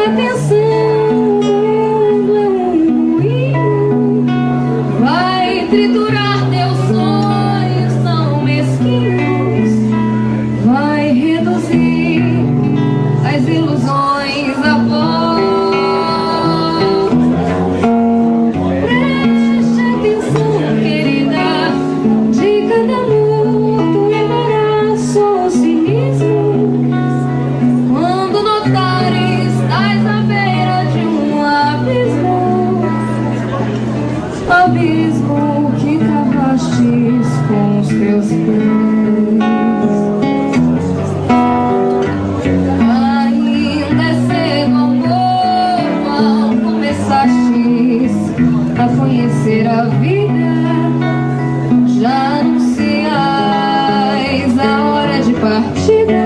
atenção, o mundo é um moinho, vai triturar teus sonhos tão mesquinhos, vai reduzir as ilusões a pó. Preste atenção, querida, de cada luto embaraço ou cinismo. Quando notares, estás à beira de um abismo que cavastes com os teus pés. Ainda é cedo, amor, mal começastes a conhecer a vida, já anunciais a hora de partida,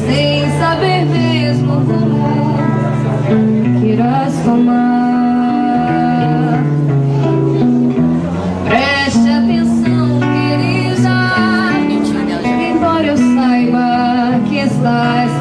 sem saber mesmo como queiras tomar. Preste atenção, querida, embora eu saiba que estás